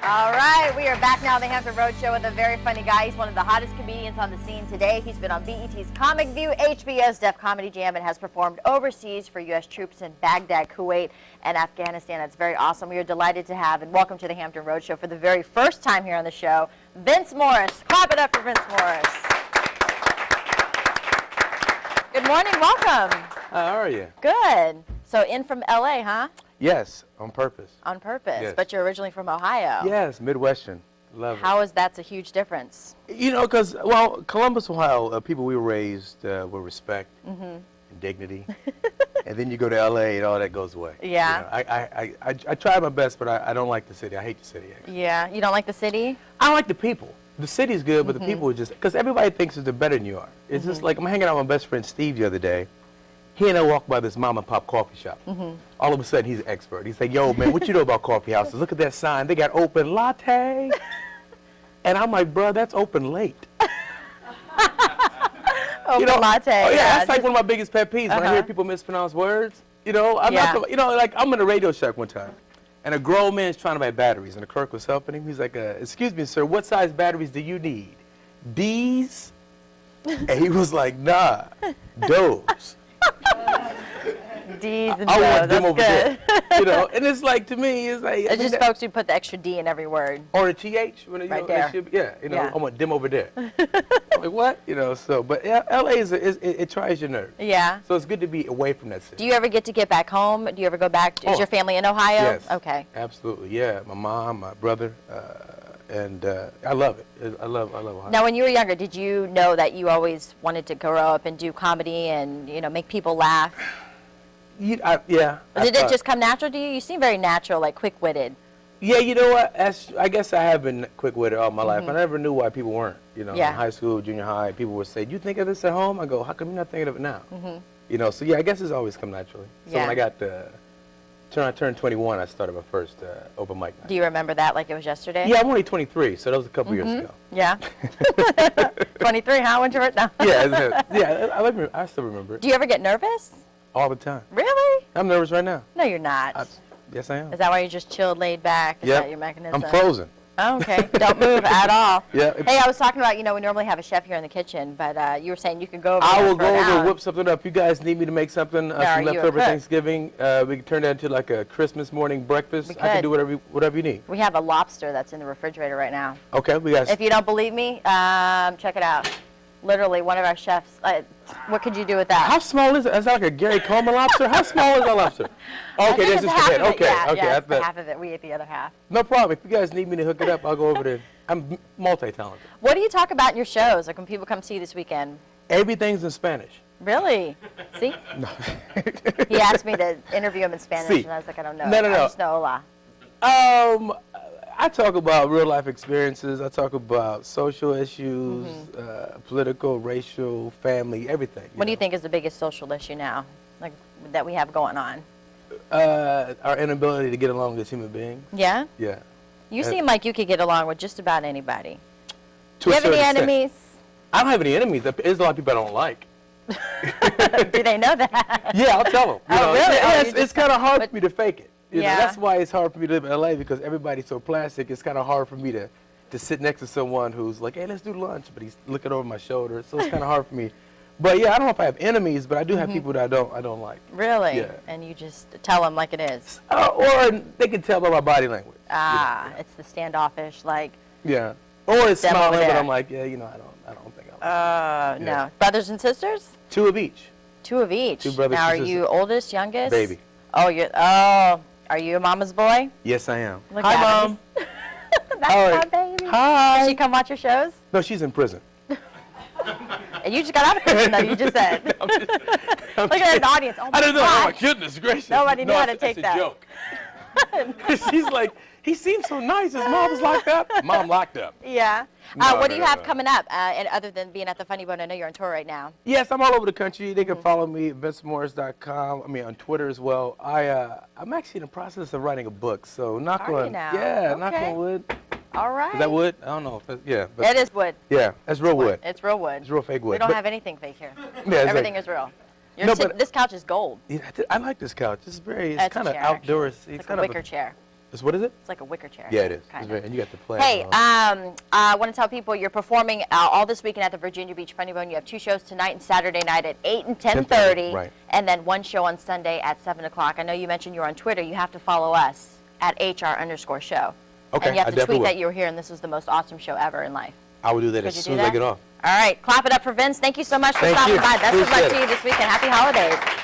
All right, we are back now on the Hampton Roadshow with a very funny guy. He's one of the hottest comedians on the scene today. He's been on BET's Comic View, HBO's Def Comedy Jam, and has performed overseas for U.S. troops in Baghdad, Kuwait, and Afghanistan. That's very awesome. We are delighted to have, and welcome to the Hampton Roadshow for the very first time here on the show, Vince Morris. Clap it up for Vince Morris. Good morning, welcome. How are you? Good. So in from L.A., huh? Yes, on purpose. On purpose, yes. But you're originally from Ohio. Yes, Midwestern. Love How is that's a huge difference? You know, because, well, Columbus, Ohio, people we were raised with respect and dignity. And then you go to L.A. and all that goes away. Yeah. You know, I try my best, but I don't like the city. I hate the city, actually. Yeah, you don't like the city? I like the people. The city's good, but the people are just, because everybody thinks they're better than you are. It's just like, I'm hanging out with my best friend Steve the other day. He and I walked by this mom and pop coffee shop. All of a sudden, he's an expert. He's like, yo, man, what you know about coffee houses? Look at that sign. They got open latte. And I'm like, bro, that's open late. Open latte. Oh, yeah, that's like one of my biggest pet peeves when I hear people mispronounce words. You know, I'm not the, you know, like I'm in a Radio Shack one time, and a grown man's trying to buy batteries, and the clerk was helping him. He's like, excuse me, sir, what size batteries do you need? D's? And he was like, nah, those. D's and I want Do's. them over That's there. You know, and it's like, to me, it's like. It's just folks who put the extra D in every word. Or a TH. When, you right know, there. Should be, yeah, you know, I want them over there. I'm like, what? You know, so, but yeah, LA it tries your nerves. Yeah. So it's good to be away from that city. Do you ever get to get back home? Do you ever go back? Is your family in Ohio? Yes. Okay. Absolutely, yeah. My mom, my brother, and I love it. I love Ohio. Now, when you were younger, did you know that you always wanted to grow up and do comedy and, you know, make people laugh? Yeah. Did it just come natural to you? You seem very natural, like quick-witted. Yeah, you know what? I guess I have been quick-witted all my life. I never knew why people weren't. You know, in high school, junior high, people would say, "Do you think of this at home?" I go, "How come you're not thinking of it now?" You know, so yeah, I guess it's always come naturally. So when I turned 21, I started my first open mic night. Do you remember that like it was yesterday? Yeah, I'm only 23, so that was a couple years ago. Yeah. 23, huh? When'd you work now? Yeah, I still remember it. Do you ever get nervous? All the time. Really? I'm nervous right now. No, you're not. Yes, I am. Is that why you just chilled, laid back? Is that your mechanism? I'm frozen. Oh, okay. Don't move at all. Yeah. Hey, I was talking about, you know, we normally have a chef here in the kitchen, but you were saying you could go over I there will for go an over hour. and whip something up. You guys need me to make something, Now, some are you a leftover cook? Thanksgiving. We can turn that into like a Christmas morning breakfast. We I can could. do whatever you need. We have a lobster that's in the refrigerator right now. Okay, we got. If you don't believe me, check it out. Literally, one of our chefs, what could you do with that? How small is it? Is that like a Gary Coleman lobster? How small is that lobster? Okay, this that's just the head. Okay, yeah, okay. half of it. We ate the other half. No problem. If you guys need me to hook it up, I'll go over there. I'm multi-talented. What do you talk about in your shows, like when people come see you this weekend? Everything's in Spanish. Really? See? No. He asked me to interview him in Spanish, and I was like, I don't know. No. I just know hola. I talk about real life experiences. I talk about social issues, political, racial, family, everything. What do you think is the biggest social issue now, like that we have going on? Our inability to get along as human beings. Yeah? Yeah. You seem like you could get along with just about anybody. To Do you a have any certain extent. enemies? I don't have any enemies. There's a lot of people I don't like. Do they know that? Yeah, I'll tell them. Oh, really? It's kind of hard for me to fake it. You know, Yeah. that's why it's hard for me to live in LA, because everybody's so plastic. It's kind of hard for me to sit next to someone who's like, hey, let's do lunch, but he's looking over my shoulder. So it's kind of hard for me. But yeah, I don't know if I have enemies, but I do have people that I don't like. Really? Yeah. And you just tell them like it is? Or they can tell by my body language. Ah, Yeah. it's the standoffish, like. Yeah. Or it's Them over smiling, but there. I'm like, yeah, you know, I don't think I like it. No. Yeah. Brothers and sisters? 2 of each. 2 of each. Two brothers Now, and are you sisters. oldest, youngest? Baby. Oh, are you a mama's boy? Yes, I am. Look Hi, at Mom. him. That's my baby. Hi. Does she come watch your shows? No, she's in prison. And you just got out of prison, though, you just said. I'm Look at the audience. Oh, I don't know. Oh, my gosh. goodness gracious. Nobody knew how to it's take a that. joke. She's like, he seems so nice. His mom was locked up. Mom locked up. Yeah. No, What do you no, have no. coming up, and other than being at the Funny Bone? I know you're on tour right now. Yes, I'm all over the country. They can follow me at VinceMorris.com. I mean, on Twitter as well. I'm actually in the process of writing a book, so knock Are you on. now? Yeah, knock Okay. on wood. All right. Is that wood? I don't know. If yeah. But It is wood. Yeah, that's real wood. It's real wood. It's real fake wood. We don't But- have anything fake here. Yeah, it's Everything like- is real. No, but- This couch is gold. Yeah, I like this couch. It's It's kind a of chair, outdoors. It's like kind a of wicker chair. What is it? It's like a wicker chair. Yeah, it is. Kind And you got the play. Hey, I want to tell people you're performing all this weekend at the Virginia Beach Funny Bone. You have 2 shows tonight and Saturday night at 8 and 10:30. Right. And then 1 show on Sunday at 7 o'clock. I know you mentioned you're on Twitter. You have to follow us at HR_show. Okay, and you have to tweet will. that you were here and this is the most awesome show ever in life. I will do that as soon as I get off. All right. Clap it up for Vince. Thank you so much for Thank stopping you. by. Best of luck Appreciate to it. you this weekend. Happy holidays.